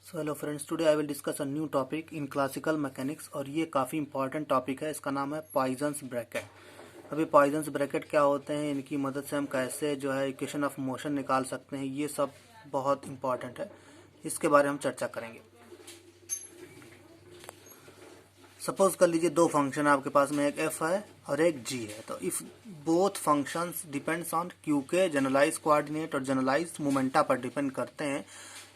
So hello friends, today I will discuss a new topic in classical mechanics और ये काफ़ी important topic है। इसका नाम है पॉइजन्स ब्रैकेट। अभी पॉइजन्स ब्रैकेट क्या होते हैं, इनकी मदद से हम कैसे जो है इक्वेशन ऑफ मोशन निकाल सकते हैं, ये सब बहुत इंपॉर्टेंट है। इसके बारे में हम चर्चा करेंगे। सपोज कर लीजिए दो फंक्शन आपके पास में, एक एफ है और एक जी है। तो if both functions depends on Q के जनरलाइज कोऑर्डिनेट और जनरलाइज मोमेंटा पर डिपेंड करते हैं,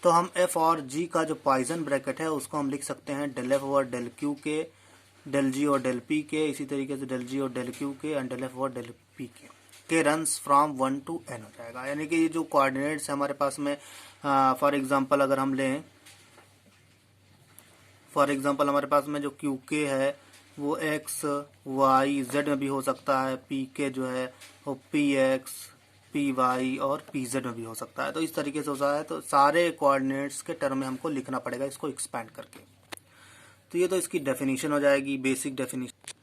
तो हम एफ और जी का जो पॉइजन ब्रैकेट है उसको हम लिख सकते हैं डेल एफ और डेल क्यू के, डेल जी और डेल पी के, इसी तरीके से डेल जी और डेल क्यू के एंड डेल एफ और डेल पी के रन्स फ्रॉम 1 to n हो जाएगा। यानी कि ये जो कोऑर्डिनेट्स है हमारे पास में, फॉर एग्जांपल अगर हम लें, फॉर एग्जांपल हमारे पास में जो क्यू के है वो एक्स वाई जेड में भी हो सकता है, पी के जो है वो पी एक्स पी वाई और पी जेड में भी हो सकता है। तो इस तरीके से होता है। तो सारे कोऑर्डिनेट्स के टर्म में हमको लिखना पड़ेगा इसको एक्सपैंड करके। तो ये तो इसकी डेफिनेशन हो जाएगी, बेसिक डेफिनेशन।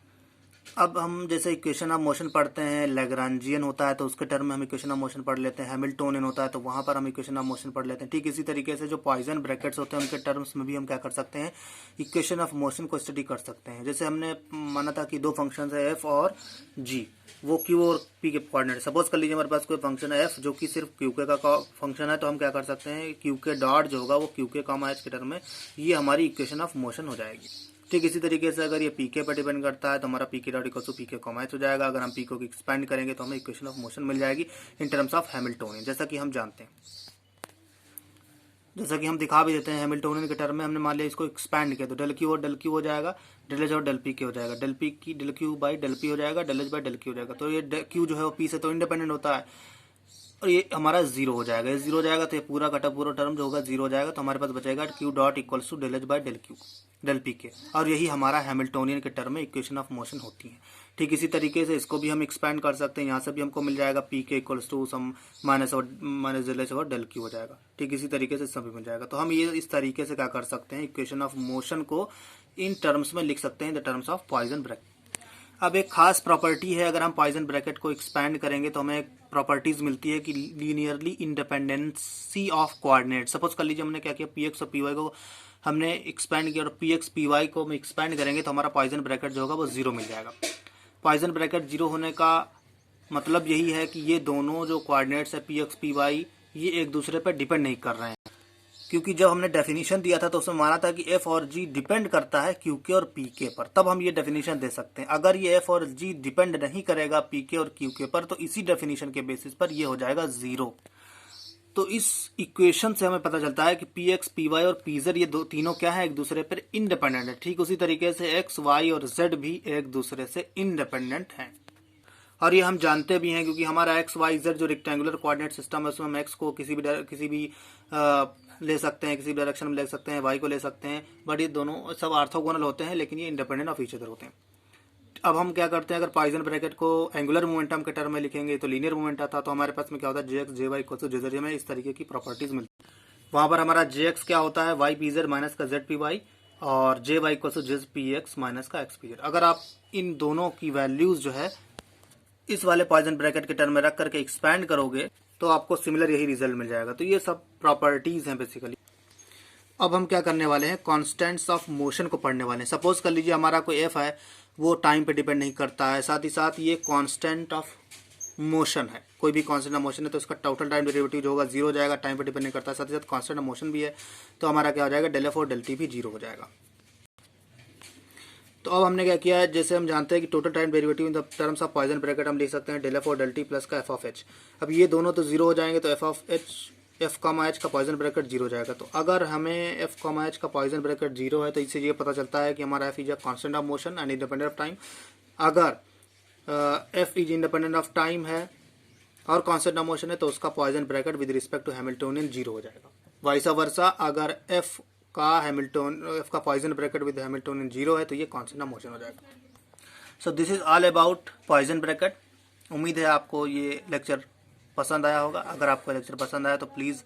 अब हम जैसे इक्वेशन ऑफ मोशन पढ़ते हैं, लैग्रांजियन होता है तो उसके टर्म में हम इक्वेशन ऑफ मोशन पढ़ लेते हैं, हैमिल्टोनियन होता है तो वहाँ पर हम इक्वेशन ऑफ मोशन पढ़ लेते हैं। ठीक इसी तरीके से जो पॉइजन ब्रैकेट्स होते हैं उनके टर्म्स में भी हम क्या कर सकते हैं, इक्वेशन ऑफ मोशन को स्टडी कर सकते हैं। जैसे हमने माना था कि दो फंक्शन है एफ और जी, वो क्यू और पी के कोऑर्डिनेट। सपोज कर लीजिए हमारे पास कोई फंक्शन है एफ जो कि सिर्फ क्यू के का फंक्शन है, तो हम क्या कर सकते हैं, क्यू के डॉट जो होगा वो क्यू के कॉमा एच के टर्म में, ये हमारी इक्वेशन ऑफ मोशन हो जाएगी। ठीक इसी तरीके से अगर ये पीके पर डिपेंड करता है तो हमारा pk dot equal to pk comma h हो जाएगा। अगर हम पीको को एक्सपेंड करेंगे तो हमें इक्वेशन ऑफ मोशन मिल जाएगी इन टर्म्स ऑफ हैमिल्टोनियन, जैसा कि हम जानते हैं, जैसा कि हम दिखा भी देते हैं। हैमिल्टोनियन के टर्म में हमने मान लिया इसको एक्सपैंड किया तो डेल क्यू और डेल क्यू हो जाएगा, डेल एच और डेल पी के हो जाएगा, डेल पी की del Q by del P हो जाएगा, del H by del Q हो जाएगा। तो ये क्यू जो है वो पी से तो इंडिपेंडेंट होता है और ये हमारा जीरो हो जाएगा। ये जीरो हो जाएगा तो ये पूरा कटा पूरा टर्म जो होगा जीरो हो जाएगा। तो हमारे पास बचेगा Q dot equals to del H by del Q del P के, और यही हमारा हैमिल्टोनियन के टर्म में इक्वेशन ऑफ मोशन होती है। ठीक इसी तरीके से इसको भी हम एक्सपैंड कर सकते हैं। यहाँ से भी हमको मिल जाएगा पी के equals to sum minus del H और डेल क्यू हो जाएगा। ठीक इसी तरीके से इसमें भी मिल जाएगा। तो हम ये इस तरीके से क्या कर सकते हैं, इक्वेशन ऑफ मोशन को इन टर्म्स में लिख सकते हैं, the terms of poison bracket. अब एक खास प्रॉपर्टी है, अगर हम पॉइजन ब्रैकेट को एक्सपैंड करेंगे तो हमें एक प्रॉपर्टीज मिलती है कि linearly independency of coordinate. Suppose कर लीजिए हमने क्या किया, पी एक्स और पी वाई को हमने एक्सपैंड किया और पी एक्स पी वाई को हम एक्सपैंड करेंगे तो हमारा पॉइजन ब्रैकेट जो होगा वो जीरो मिल जाएगा। पॉइजन ब्रैकेट जीरो होने का मतलब यही है कि ये दोनों जो कोऑर्डिनेट्स है पी एक्स पी वाई, ये एक दूसरे पर डिपेंड नहीं कर रहे हैं। क्योंकि जब हमने डेफिनेशन दिया था तो उसमें माना था कि एफ और जी डिपेंड करता है क्यू के और पी के पर, तब हम ये डेफिनेशन दे सकते हैं। अगर ये एफ और जी डिपेंड नहीं करेगा पी के और क्यू के पर, तो इसी डेफिनेशन के बेसिस पर ये हो जाएगा जीरो। तो इस इक्वेशन से हमें पता चलता है कि पी एक्स पी वाई और पी जेड ये दो तीनों क्या है, एक दूसरे पर इंडिपेंडेंट है। ठीक उसी तरीके से एक्स वाई और जेड भी एक दूसरे से इंडिपेंडेंट है। और ये हम जानते भी हैं क्योंकि हमारा एक्स वाई जेड जो रेक्टेंगुलर कोऑर्डिनेट सिस्टम है उसमें हम एक्स को किसी भी ले सकते हैं, किसी भी डायरेक्शन में ले सकते हैं, वाई को ले सकते हैं, बट ये दोनों सब ऑर्थोगोनल होते हैं, लेकिन ये इंडिपेंडेंट ऑफ ईच अदर होते हैं। अब हम क्या करते हैं, अगर पॉइजन ब्रैकेट को एंगुलर मोमेंटम के टर्म में लिखेंगे तो लीनियर मोमेंटा था, तो हमारे पास में क्या होता है, j x j y equal to j z में इस तरीके की प्रॉपर्टीज मिलती है। वहां पर हमारा जे एक्स क्या होता है, वाई पी जेड माइनस का जेड पी वाई, और j y equal to j p x minus का एक्स पी जेड। अगर आप इन दोनों की वैल्यूज जो है इस वाले पॉइजन ब्रैकेट के टर्म में रख करके एक्सपैंड करोगे तो आपको सिमिलर यही रिजल्ट मिल जाएगा। तो ये सब प्रॉपर्टीज हैं बेसिकली। अब हम क्या करने वाले हैं, कॉन्स्टेंट्स ऑफ मोशन को पढ़ने वाले हैं। सपोज कर लीजिए हमारा कोई एफ है, वो टाइम पे डिपेंड नहीं करता है, साथ ही साथ ये कांस्टेंट ऑफ मोशन है। कोई भी कांस्टेंट ऑफ मोशन है तो उसका टोटल टाइम डेरिवेटिव जो होगा जीरो हो जाएगा, टाइम पे डिपेंड नहीं करता है। साथ ही साथ कांस्टेंट ऑफ मोशन भी है तो हमारा क्या हो जाएगा, डेल एफ और डेल टी भी जीरो हो जाएगा। तो अब हमने क्या किया है, जैसे हम जानते हैं कि total time derivative in the terms of poison bracket हम लिख सकते हैं डेल एफ और डेल टी प्लस का एफ ऑफ एच। अब ये दोनों तो जीरो हो जाएंगे तो F of H F comma H का पॉइजन ब्रैकेट जीरो हो जाएगा। तो अगर हमें एफ कॉमा एच का पॉइजन ब्रैकेट जीरो है तो इससे ये पता चलता है कि हमारा F is a constant of motion and independent of time. अगर f is independent of time है और कांस्टेंट ऑफ मोशन है तो उसका Poisson bracket with respect to Hamiltonian zero हो जाएगा। वाइस वर्सा, अगर एफ का Poisson bracket with Hamiltonian zero है तो ये कांस्टेंट ऑफ मोशन हो जाएगा। So this is all about Poisson bracket. उम्मीद है आपको ये लेक्चर पसंद आया होगा। अगर आपको लेक्चर पसंद आया तो please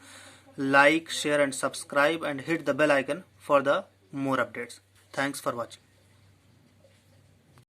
like share and subscribe and hit the bell icon for the more updates. Thanks for watching.